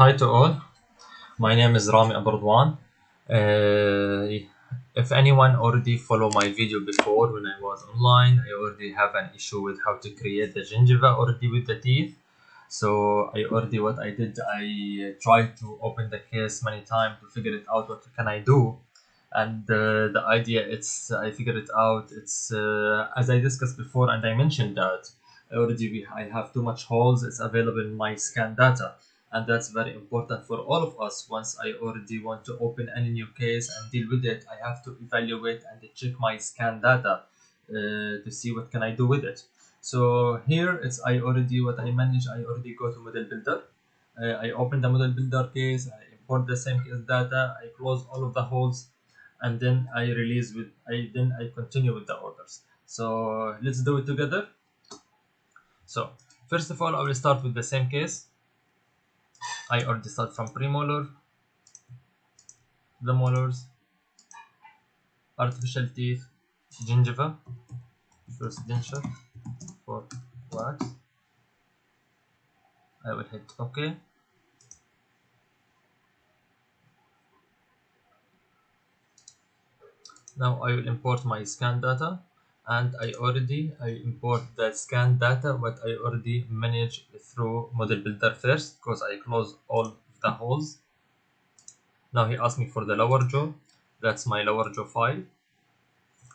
Hi to all. My name is Rami Aburdwan. If anyone already followed my video before when I was online, I already have an issue with how to create the gingiva already with the teeth. So what I did, I tried to open the case many times to figure it out. What can I do? And the idea, I figured it out. It's as I discussed before, and I mentioned that I have too much holes. It's available in my scan data, and that's very important for all of us. Once I already want to open any new case and deal with it, I have to evaluate and check my scan data to see what can I do with it. So here it's I already what I manage. I already go to model builder. I open the model builder case. I import the same case data. I close all of the holes, and then I continue with the orders. So let's do it together. So first of all, I will start with the same case. I already start from premolar, the molars, artificial teeth, gingiva, first denture for wax. I will hit OK. Now I will import my scan data, and I import the scan data but I already manage through model builder first because I close all of the holes. Now he asked me for the lower jaw. That's my lower jaw file,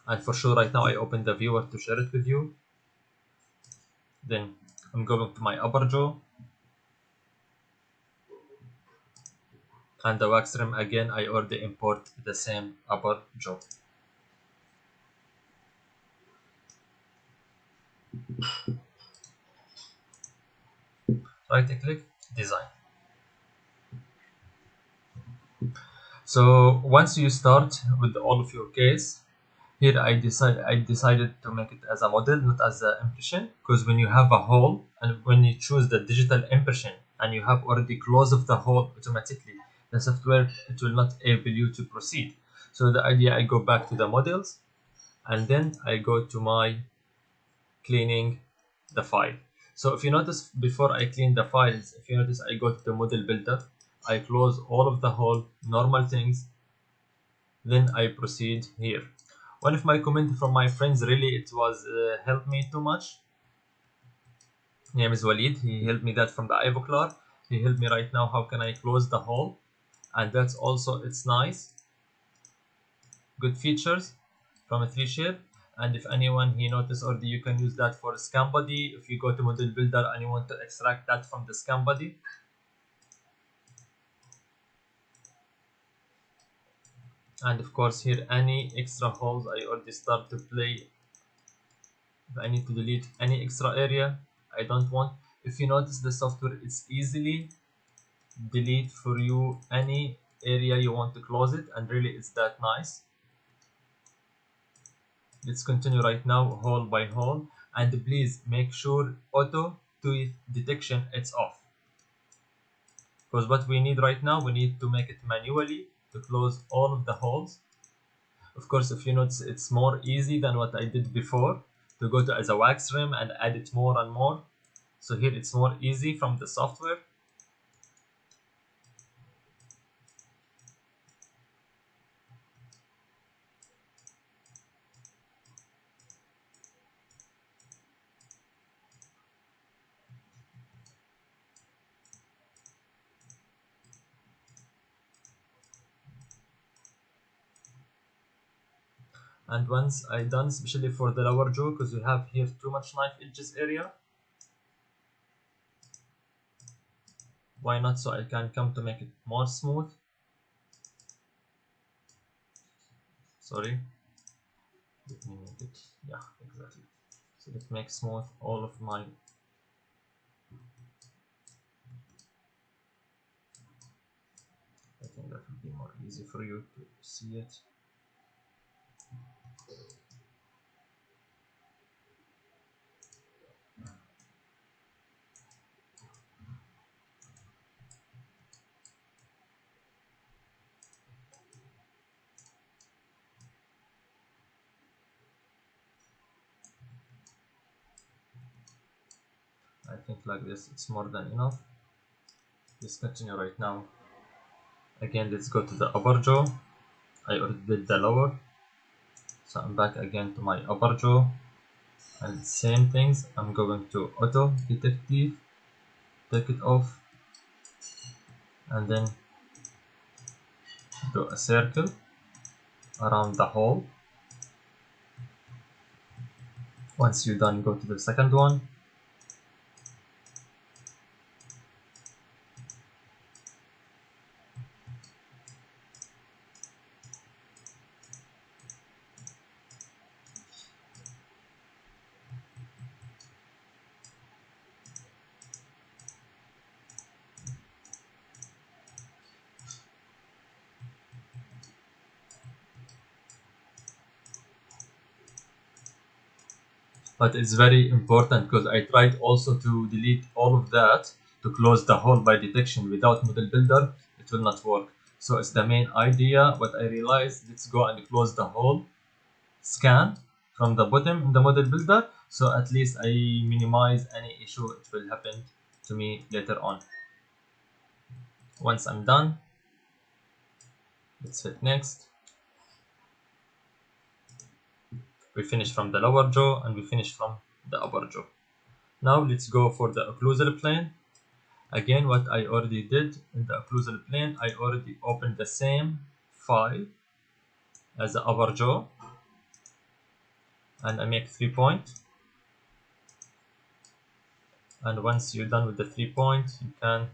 and for sure right now I open the viewer to share it with you. Then I'm going to my upper jaw, and the wax rim again I already import the same upper jaw. Right click, design. So once you start with all of your case, here I decided to make it as a model, not as an impression, because when you have a hole and when you choose the digital impression and you have already closed the hole automatically, the software it will not able you to proceed. So the idea, I go back to the models and then I go to my cleaning the file. So if you notice, before I clean the files, if you notice, I go to the model builder, I close all of the whole normal things, then I proceed here. One of my comments from my friends, really it was helped me too much. His name is Walid. He helped me that from the iVoclar. He helped me right now how can I close the hole, and that's also it's nice, good features from a 3 shape. And if anyone he noticed, or you can use that for scan body. If you go to model builder and you want to extract that from the scan body, and of course here any extra holes I already start to play. If I need to delete any extra area I don't want, if you notice the software it's easily delete for you any area you want to close it, and really it's that nice. Let's continue right now hole by hole, and please make sure auto tooth detection it's off, because what we need right now, we need to make it manually to close all of the holes. Of course, if you notice, it's more easy than what I did before to go to as a wax rim and add it more and more. So here it's more easy from the software. And once I done, especially for the lower jaw, because we have here too much knife edges area, why not? So I can come to make it more smooth. Sorry, let me make it, yeah, exactly. So let's make smooth all of my, I think that will be more easy for you to see it. I think like this it's more than enough. Let's continue right now. Again, let's go to the upper jaw. I already did the lower, so I'm back again to my upper jaw, and same things. I'm going to auto detective, take it off, and then do a circle around the hole. Once you're done, go to the second one. But it's very important because I tried also to delete all of that to close the hole by detection. Without model builder, it will not work. So it's the main idea. What I realized, let's go and close the hole, scan from the bottom in the model builder, so at least I minimize any issue it will happen to me later on. Once I'm done, let's hit next. We finish from the lower jaw and we finish from the upper jaw. Now let's go for the occlusal plane. Again, what I already did in the occlusal plane, I already opened the same file as the upper jaw, and I make 3 points. And once you're done with the 3 points, you can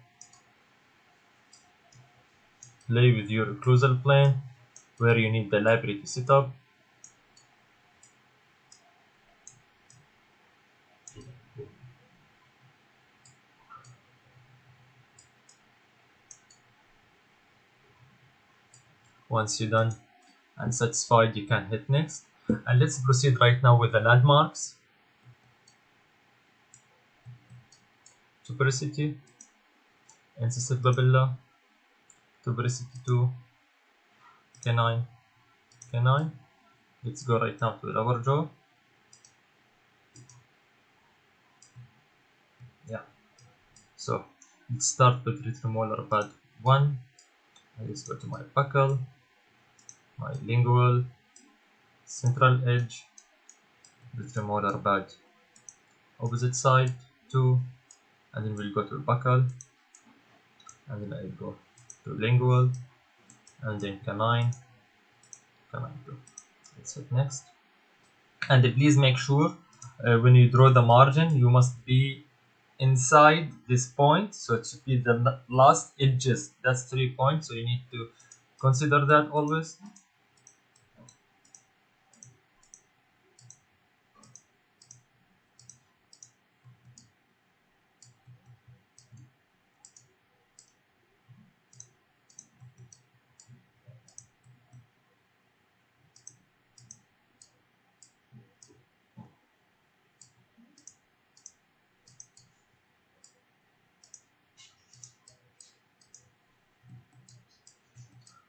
play with your occlusal plane where you need the library to set up. Once you're done and satisfied, you can hit next. And let's proceed right now with the landmarks. Tuberosity, incisive papilla, tuberosity 2, canine, canine. Let's go right now to the lower jaw. Yeah. So let's start with retromolar pad 1. And let's go to my buccal, my lingual, central edge, retromolar pad opposite side 2, and then we'll go to buccal, and then I'll go to lingual, and then canine, canine 2. Let's hit next. And please make sure when you draw the margin, you must be inside this point, so it should be the last edges. That's 3 points, so you need to consider that always.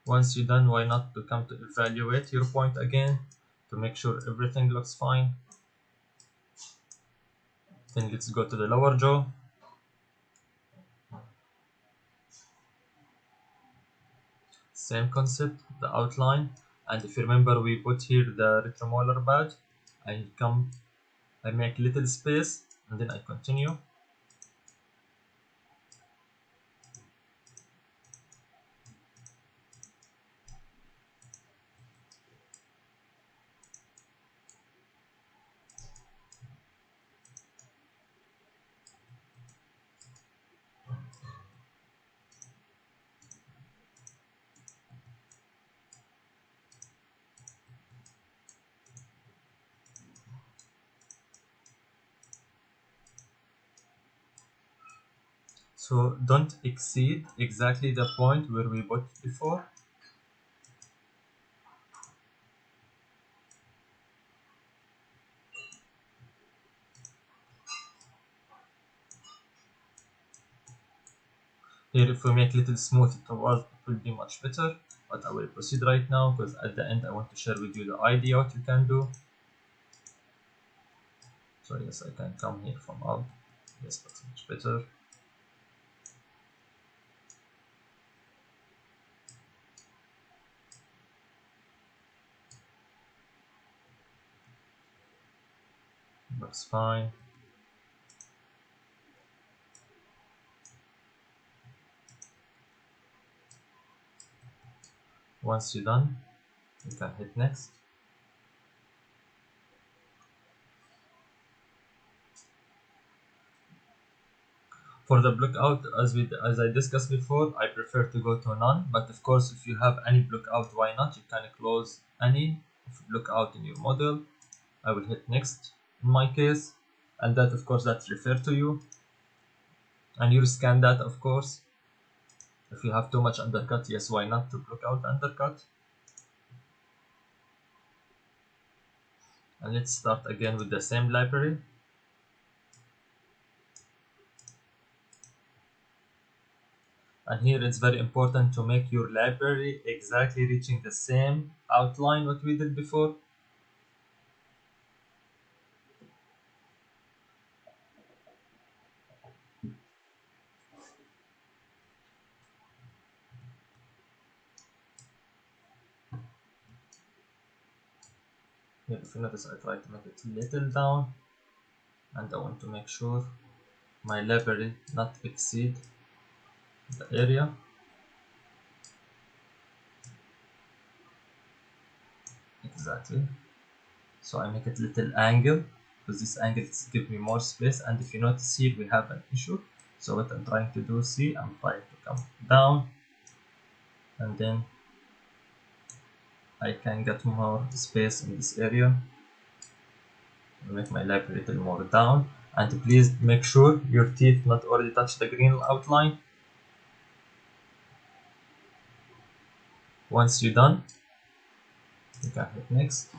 Once you're done, why not to come to evaluate your point again to make sure everything looks fine. Then let's go to the lower jaw. Same concept, the outline. And if you remember, we put here the retromolar pad. I make little space, and then I continue. So don't exceed exactly the point where we put before. Here, if we make little smooth towards, it will be much better. But I will proceed right now because at the end I want to share with you the idea what you can do. So yes, I can come here from out. Yes, that's much better. Looks fine. Once you're done, you can hit next. For the block out, as I discussed before, I prefer to go to none, but of course if you have any block out, why not? You can close any block out in your model. I will hit next in my case, and that of course that's referred to you, and you scan that of course. If you have too much undercut, yes, why not to block out undercut. And let's start again with the same library. And here it's very important to make your library exactly reaching the same outline what we did before. Here if you notice I try to make it a little down, and I want to make sure my library not exceed the area. Exactly. So I make it little angle, because this angle gives me more space. And if you notice here we have an issue. So what I'm trying to do, see, I'm trying to come down, and then I can get more space in this area. Make my library a little more down, and please make sure your teeth not already touch the green outline. Once you're done, you can hit next.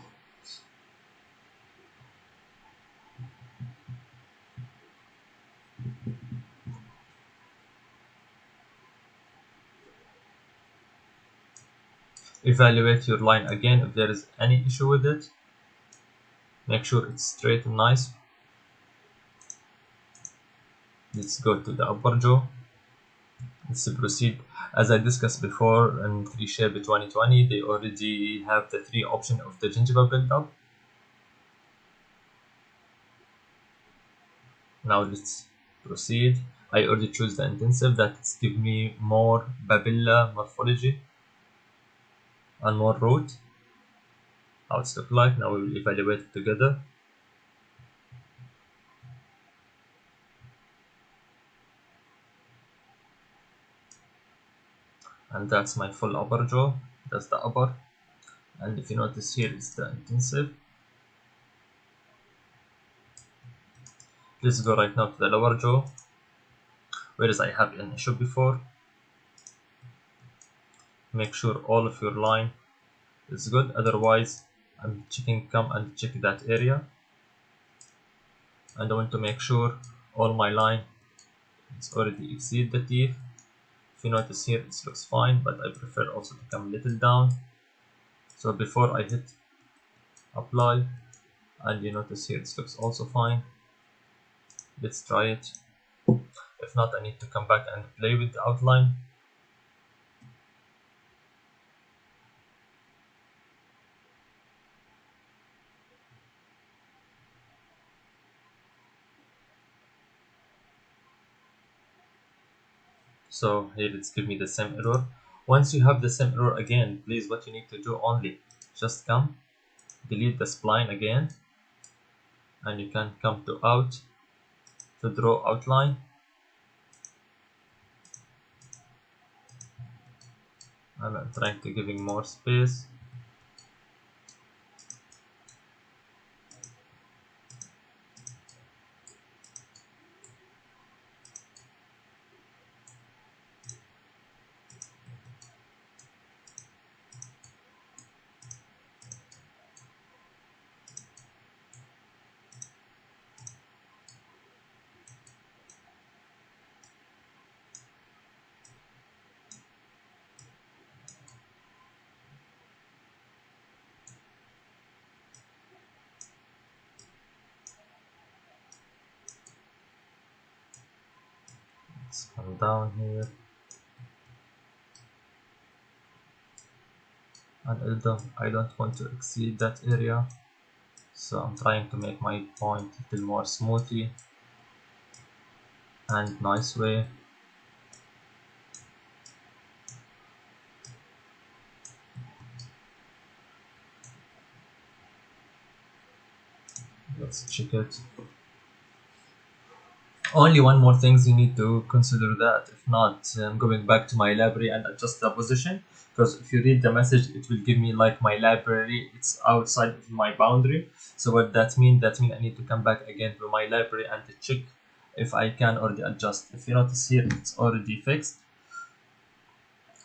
Evaluate your line again if there is any issue with it. Make sure it's straight and nice. Let's go to the upper jaw. Let's proceed. As I discussed before in 3Shape 2020, they already have the 3 options of the gingiva build-up. Now let's proceed. I already choose the intensive, that gives me more papilla morphology and more root. How it's look like. Now we will evaluate it together. And that's my full upper jaw. That's the upper. And if you notice here, it's the intensive. Let's go right now to the lower jaw, whereas I have an issue before. Make sure all of your line is good, otherwise I'm checking, come and check that area. And I want to make sure all my line is already exceed the teeth. If you notice here, it looks fine, but I prefer also to come a little down. So before I hit apply, and you notice here it looks also fine. Let's try it. If not, I need to come back and play with the outline. So here it's give me the same error. Once you have the same error again, please what you need to do only, just come, delete the spline again, and you can come to out, to draw outline. And I'm trying to giving more space. Let's come down here. And I don't want to exceed that area. So I'm trying to make my point a little more smoothly and nice way. Let's check it. Only one more things you need to consider that. If not, I'm going back to my library and adjust the position. Because if you read the message, it will give me like my library. It's outside of my boundary. So what that means? That means I need to come back again to my library and to check if I can already adjust. If you notice here, it's already fixed.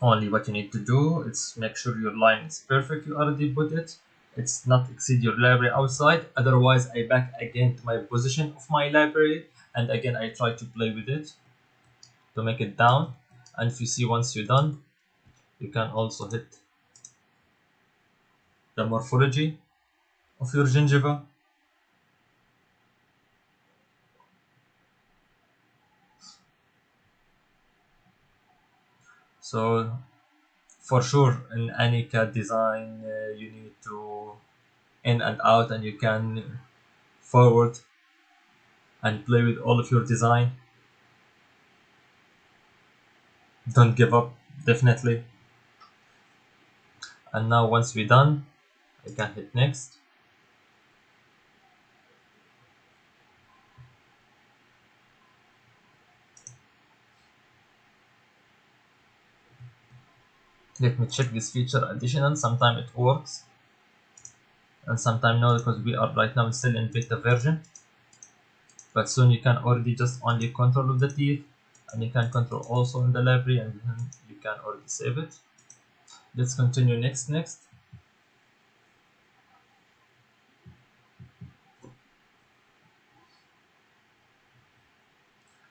Only what you need to do is make sure your line is perfect. You already put it. It's not exceed your library outside. Otherwise, I back again to my position of my library, and again I try to play with it to make it down. And if you see, once you're done, you can also hit the morphology of your gingiva. So for sure, in any CAD design, you need to in and out, and you can forward and play with all of your design. Don't give up, definitely. And now once we're done, I can hit next. Let me check this feature additional. Sometimes it works and sometimes no, because we are right now still in beta version. But soon you can already just only control of the teeth, and you can control also in the library, and then you can already save it. Let's continue next.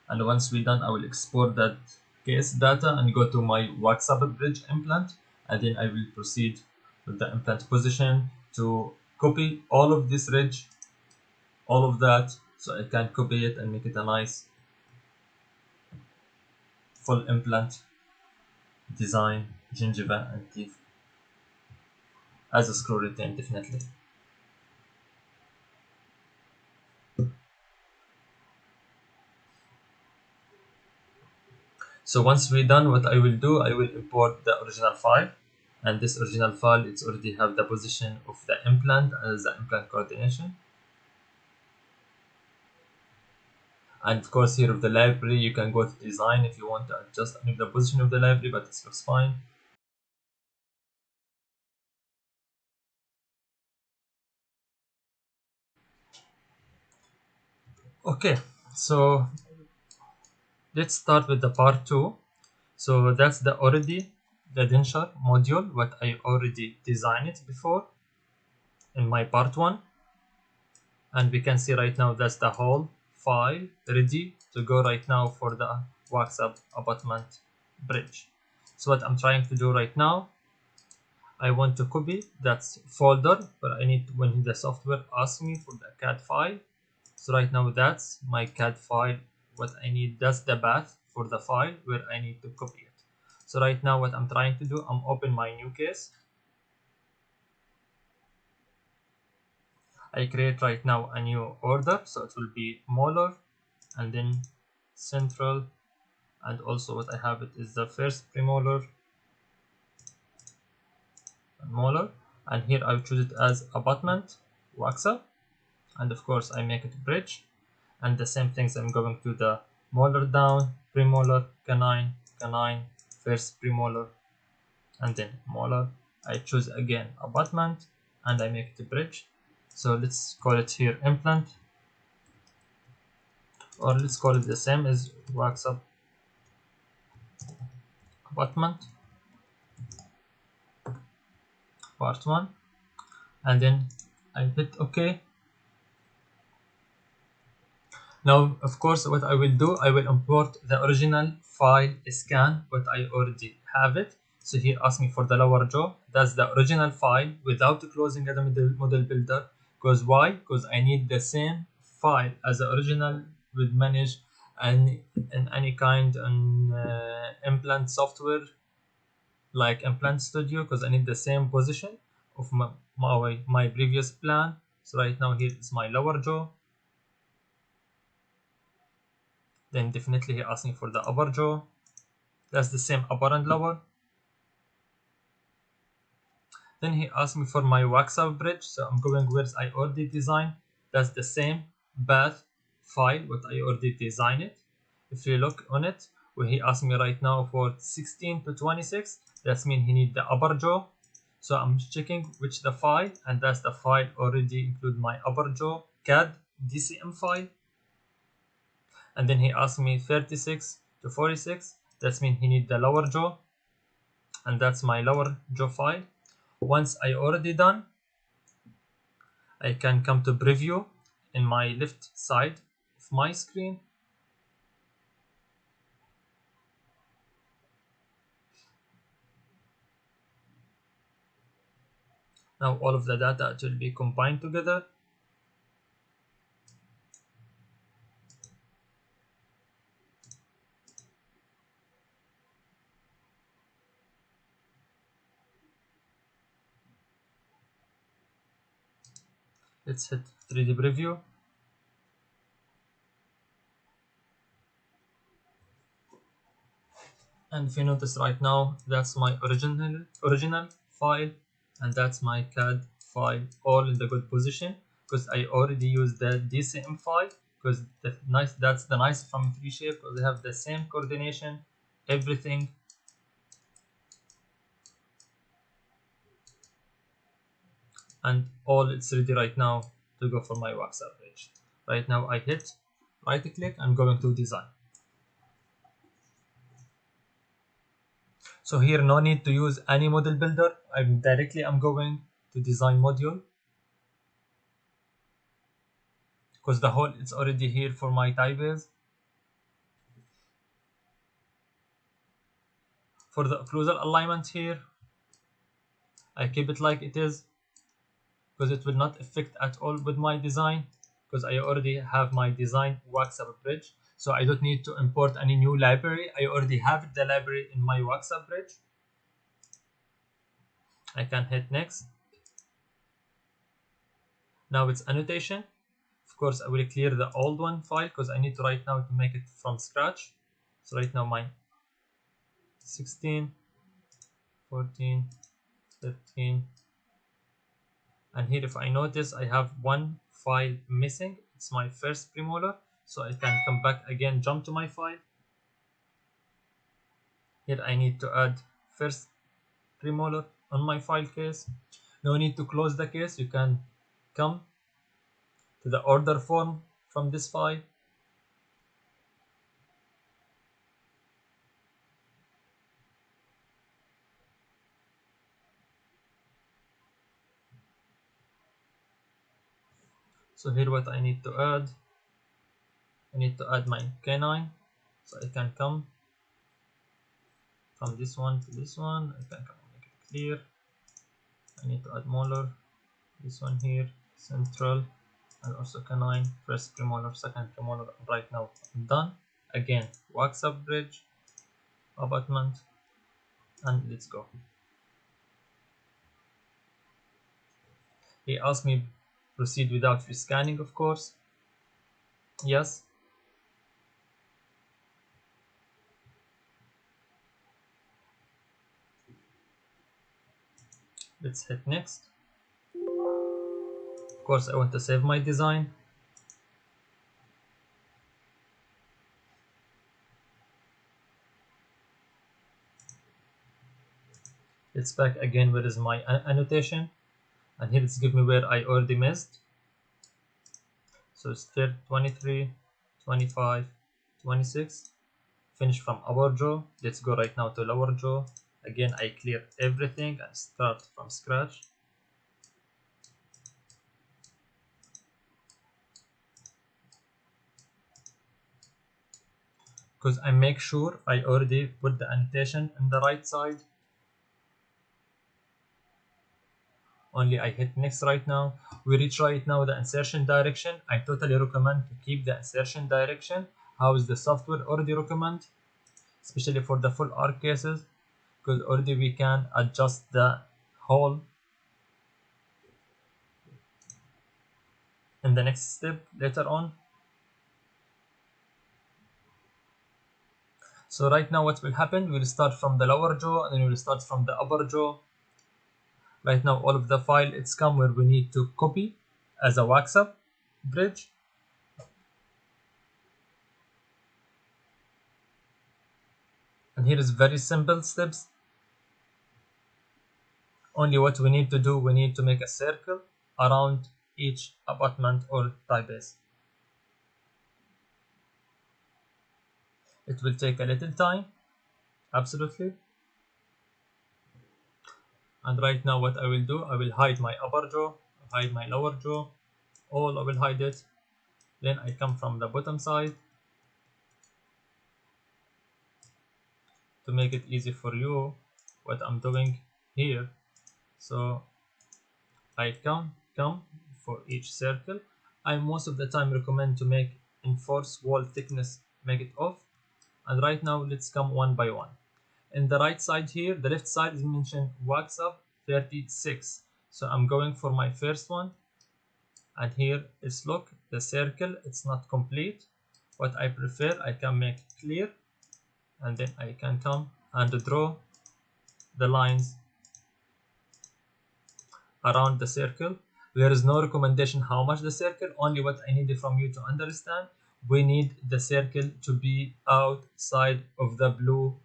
And once we're done, I will export that case data and go to my WhatsApp bridge implant, and then I will proceed with the implant position to copy all of this ridge, all of that, so I can copy it and make it a nice full implant design, gingiva and teeth as a screw retain, definitely. So once we're done, what I will do, I will import the original file, and this original file, it's already have the position of the implant as the implant coordination. And of course, here of the library, you can go to design if you want to adjust any of the position of the library, but it looks fine. Okay, so let's start with the part 2. So that's the denture module, what I already designed it before in my part 1. And we can see right now that's the whole file ready to go right now for the WhatsApp abutment bridge. So what I'm trying to do right now, I want to copy that folder, but I need, when the software asks me for the CAD file. So right now that's my CAD file. What I need, that's the path for the file where I need to copy it. So right now what I'm trying to do, I'm open my new case. I create right now a new order, so it will be molar and then central, and also what I have it is the first premolar and molar, and here I choose it as abutment waxer, and of course I make it bridge, and the same things I'm going to the molar down, premolar, canine, first premolar, and then molar. I choose again abutment and I make it a bridge. So let's call it here implant, or let's call it the same as wax up abutment part 1, and then I hit OK. Now of course what I will do, I will import the original file scan, but I already have it. So here ask me for the lower jaw, that's the original file without closing the model builder. Because why? Because I need the same file as the original with manage and in any kind of implant software like implant studio, because I need the same position of my previous plan. So right now here is my lower jaw. Then definitely he asked me for the upper jaw. That's the same upper and lower. Then he asked me for my wax up bridge. So I'm going where I already designed. That's the same path file what I already designed it. If you look on it, where he asked me right now for 16 to 26, that means he need the upper jaw. So I'm checking which the file, and that's the file already include my upper jaw CAD DCM file. And then he asked me 36 to 46, that means he need the lower jaw, and that's my lower jaw file. Once I already done, I can come to preview in my left side of my screen. Now all of the data will be combined together. Let's hit 3D preview. And if you notice right now, that's my original file, and that's my CAD file, all in the good position, because I already used the DCM file, because that's the nice from 3Shape, because they have the same coordination, everything. And all it's ready right now to go for my wax average. Right now I hit right click, I'm going to design. So here no need to use any model builder. I'm going to design module, because the hole is already here for my tie base. For the occlusal alignment here, I keep it like it is, because it will not affect at all with my design, because I already have my design wax up bridge. So I don't need to import any new library. I already have the library in my wax up bridge. I can hit next. Now it's annotation. Of course, I will clear the old one file, because I need to right now to make it from scratch. So right now my 16, 14, 15, and here if I notice I have one file missing. It's my first premolar, so I can come back again, jump to my file. Here I need to add first premolar on my file case. No need to close the case. You can come to the order form from this file. So here what I need to add, I need to add my canine, so I can come from this one to this one. I can come make it clear. I need to add molar, this one here, central, and also canine, first premolar, second premolar. Right now I'm done. Again, wax up bridge, abutment, and let's go. He asked me proceed without rescanning, of course. Yes. Let's hit next. Of course I want to save my design. Let's back again, where is my annotation, and here it's give me where I already missed. So it's 23, 25, 26. Finish from upper jaw. Let's go right now to lower jaw. Again, I clear everything and start from scratch. Because I make sure I already put the annotation on the right side. Only I hit next right now. We reach right now the insertion direction. I totally recommend to keep the insertion direction. How is the software already recommend? Especially for the full arc cases, because already we can adjust the hole. in the next step later on. So right now what will happen, we'll start from the lower jaw and then we'll start from the upper jaw. Right now all of the file it's come where we need to copy as a wax up bridge. And here is very simple steps. Only what we need to do, we need to make a circle around each abutment or tie base. It will take a little time, absolutely. And right now what I will do, I will hide my upper jaw, hide my lower jaw, all I will hide it. Then I come from the bottom side to make it easy for you what I'm doing here. So I come for each circle. I most of the time recommend to make enforce wall thickness, make it off. And right now let's come one by one. In the right side here, the left side is mentioned wax up 36. So I'm going for my first one. And here is look, the circle, it's not complete. What I prefer, I can make clear. And then I can come and draw the lines around the circle. There is no recommendation how much the circle, only what I need from you to understand. We need the circle to be outside of the blue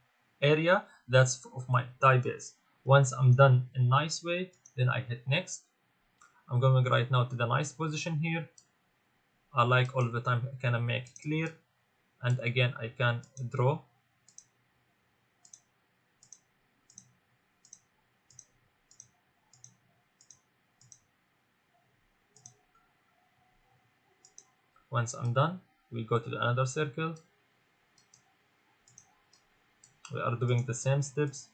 area. That's of my tie base. Once I'm done in nice way, then I hit next. I'm going right now to the nice position here. I like all the time I can make clear, and again I can draw. Once I'm done, we go to the another circle. We are doing the same steps.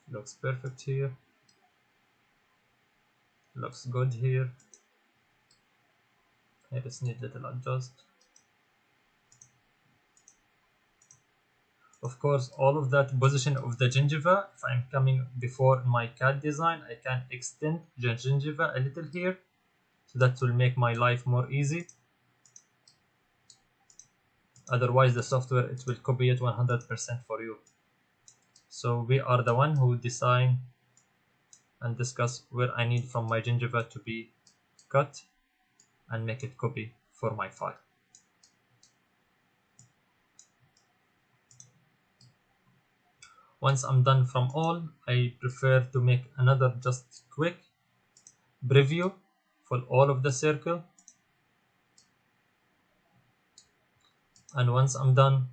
Looks perfect here. Looks good here. I just need little adjust. Of course, all of that position of the gingiva, if I'm coming before my CAD design, I can extend the gingiva a little here. So that will make my life more easy. Otherwise, the software, it will copy it 100% for you. So we are the one who design and discuss where I need from my gingiva to be cut and make it copy for my file. Once I'm done from all, I prefer to make another just quick preview for all of the circle. And once I'm done,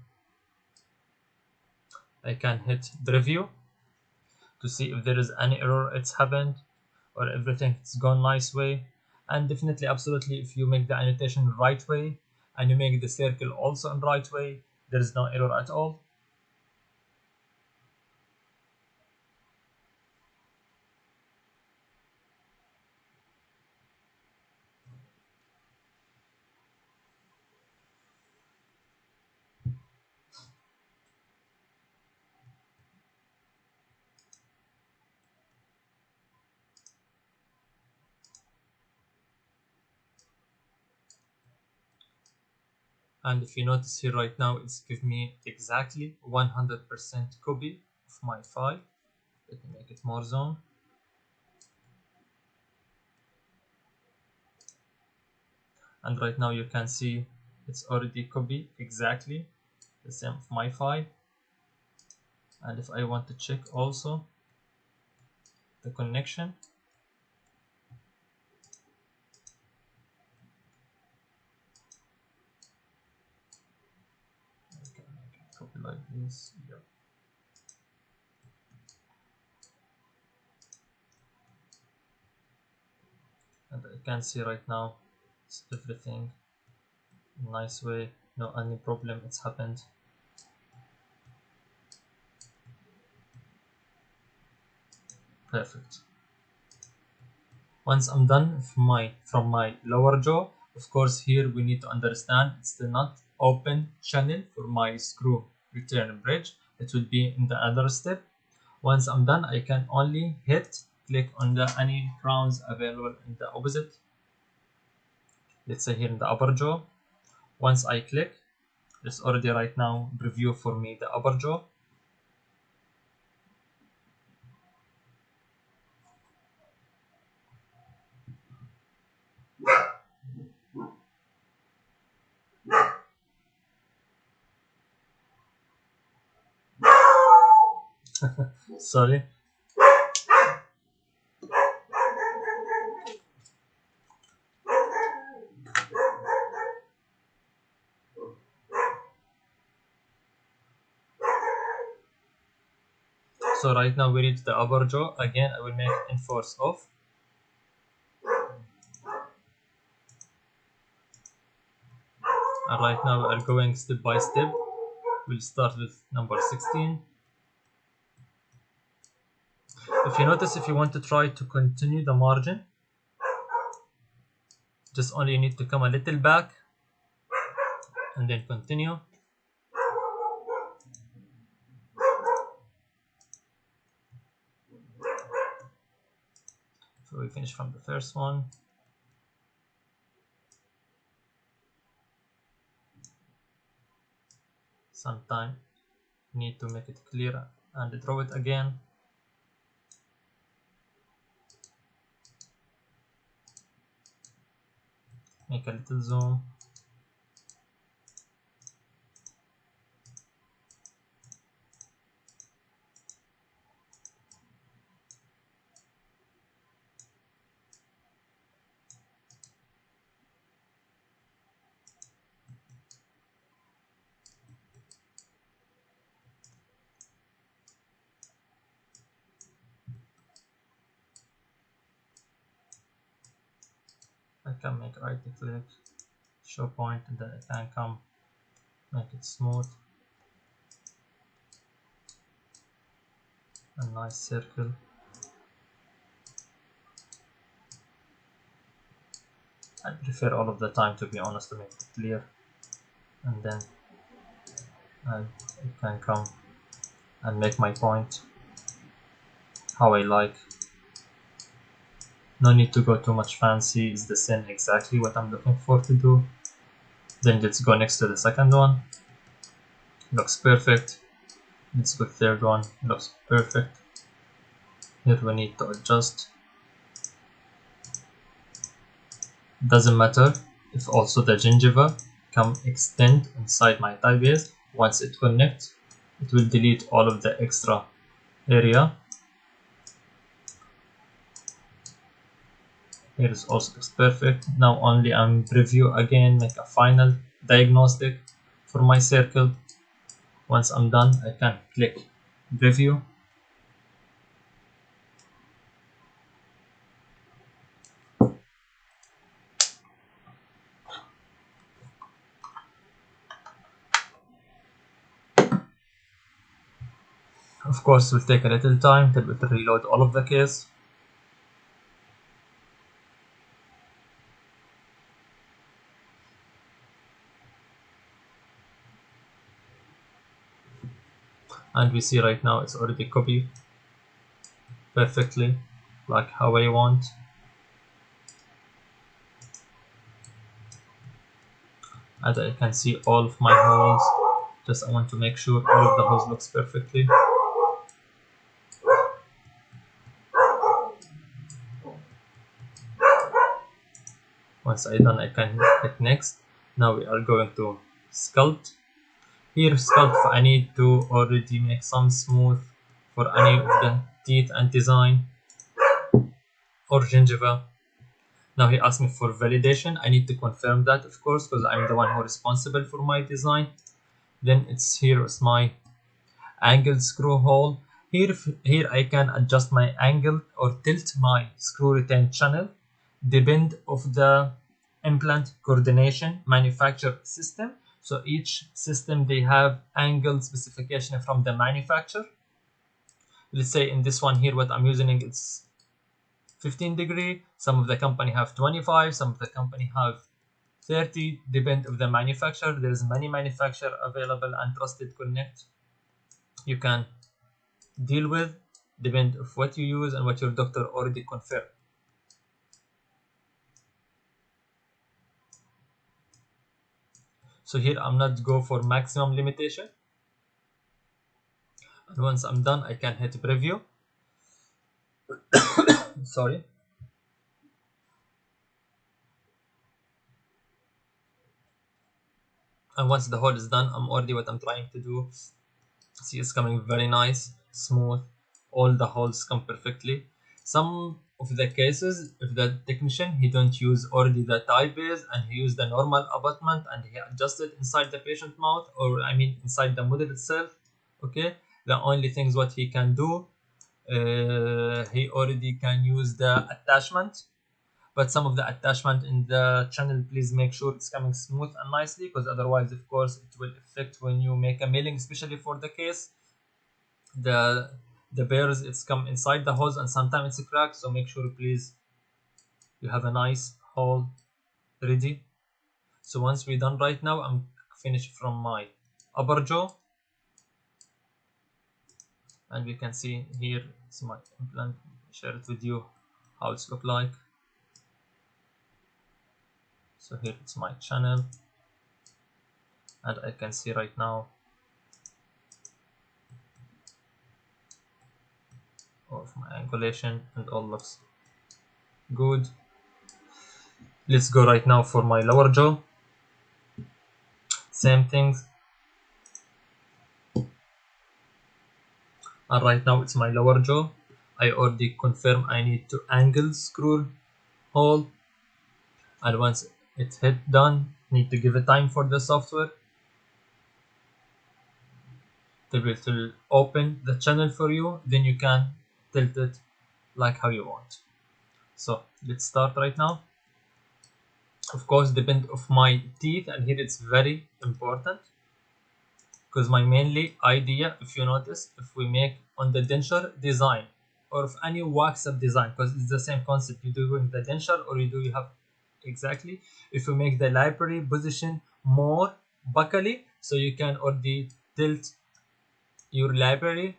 I can hit preview to see if there is any error it's happened or everything it's gone nice way. And definitely, absolutely, if you make the annotation right way and you make the circle also in right way, there is no error at all. And if you notice here right now, it's give me exactly 100% copy of my file. Let me make it more zoom. And right now you can see it's already copy exactly the same of my file. And if I want to check also the connection, I can make it copy like this. Yeah. And I can see right now it's everything nice way, no any problem it's happened. Perfect. Once I'm done from my lower jaw, Of course, here we need to understand it's the not open channel for my screw return bridge. It will be in the other step. Once I'm done, I can only click on the any crowns available in the opposite. Let's say here in the upper jaw. Once I click, it's already right now preview for me the upper jaw. Sorry. So right now we reach the upper jaw. Again, I will make enforce off. And right now we are going step by step. We'll start with number 16. If you notice, if you want to try to continue the margin, just only need to come a little back and then continue. So we finish from the first one. Sometimes need to make it clear and draw it again. Make a little zoom. I can make right click, show point, and then I can come make it smooth. A nice circle. I prefer all of the time, to be honest, to make it clear. And then I can come and make my point how I like. No need to go too much fancy, it's the same exactly what I'm looking for to do. Then let's go next to the second one. Looks perfect. Let's go third one. Looks perfect. Here we need to adjust. Doesn't matter if also the gingiva can extend inside my thigh base. Once it connects, it will delete all of the extra area. Here is also looks perfect. Now only I'm preview again, make a final diagnostic for my circle. Once I'm done, I can click preview. Of course, it will take a little time till it reload all of the case. And we see right now it's already copied perfectly, like how I want. And I can see all of my holes. Just I want to make sure all of the holes looks perfectly. Once I done, I can hit next. Now we are going to sculpt. Here sculpt, I need to already make some smooth for any of the teeth and design or gingiva. Now he asked me for validation. I need to confirm that, of course, because I'm the one who is responsible for my design. Then here is my angled screw hole. Here I can adjust my angle or tilt my screw retain channel, depend of the implant coordination manufacturer system. So each system they have angle specification from the manufacturer. Let's say in this one here, what I'm using it's 15 degree. Some of the company have 25. Some of the company have 30 depend of the manufacturer. There is many manufacturer available and trusted connect you can deal with, depend of what you use and what your doctor already confirmed. So here I'm not go for maximum limitation, and once I'm done I can hit preview. Sorry. And once the hole is done, I'm already what I'm trying to do. See, it's coming very nice, smooth. All the holes come perfectly. Some of the cases, if the technician he don't use already the tie base and he use the normal abutment and he adjusted inside the patient mouth, or I mean inside the model itself. Okay, the only things what he can do, he already can use the attachment, but some of the attachment in the channel, please make sure it's coming smooth and nicely, because otherwise of course it will affect when you make a milling, especially for the case. The bears, it's come inside the hose and sometimes it's cracked, so make sure please you have a nice hole ready. So once we're done, right now I'm finished from my upper jaw, and we can see here it's my implant. Share it with you how it's look like. So here it's my channel, and I can see right now of my angulation and all looks good. Let's go right now for my lower jaw. Same things. And right now it's my lower jaw. I already confirm I need to angle screw hole. And once it's hit done, need to give a time for the software to open the channel for you. Then you can tilt it like how you want. So let's start right now. Of course, depend of my teeth, and here it's very important, because my mainly idea, if you notice, if we make on the denture design or if any wax up design, because it's the same concept, you do with the denture or you have exactly, if you make the library position more buccally, so you can already tilt your library,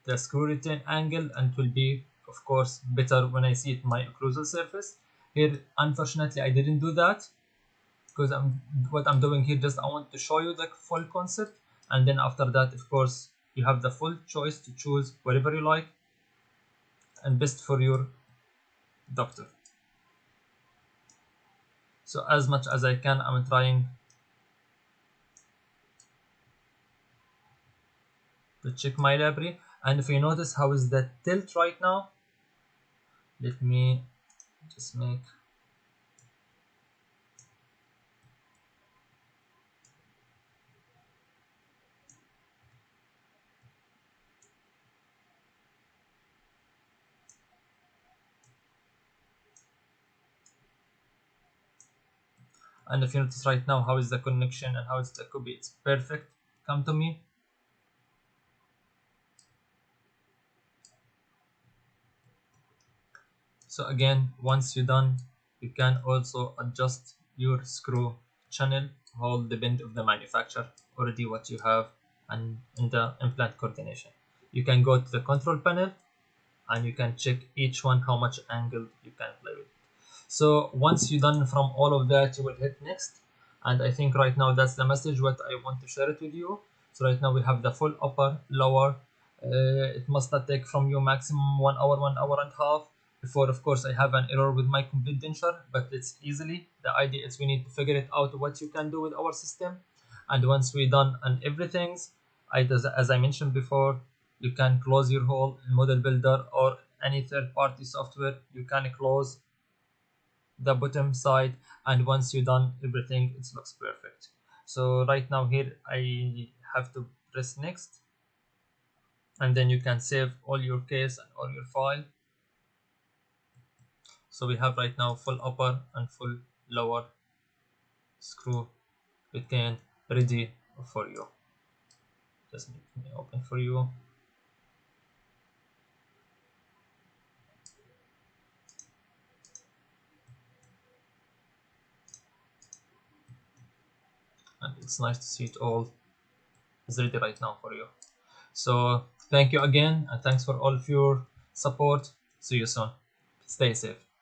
the screw retain angle, and it will be of course better when I see it my occlusal surface. Here unfortunately I didn't do that, because what I'm doing here, just I want to show you the full concept, and then after that of course you have the full choice to choose whatever you like and best for your doctor. So as much as I can, I'm trying to check my library. And if you notice how is the tilt right now, let me just make, and if you notice right now how is the connection and how is the copy, it's perfect. Come to me. So again, once you're done, you can also adjust your screw channel hole depend of the manufacturer already what you have, and in the implant coordination. You can go to the control panel and you can check each one how much angle you can play with. So once you're done from all of that, you will hit next. And I think right now that's the message what I want to share it with you. So right now we have the full upper, lower. It must not take from you maximum 1 hour, 1 hour and a half. Before, of course, I have an error with my complete denture, but it's easily. The idea is we need to figure it out what you can do with our system. And once we're done and everything's, as I mentioned before, you can close your hole in model builder or any third-party software. You can close the bottom side, and once you're done everything, it looks perfect. So right now here I have to press next, and then you can save all your case and all your file. So we have right now full upper and full lower screw retain ready for you. Just make me open for you. and it's nice to see it all is ready right now for you. So thank you again, and thanks for all of your support. See you soon. Stay safe.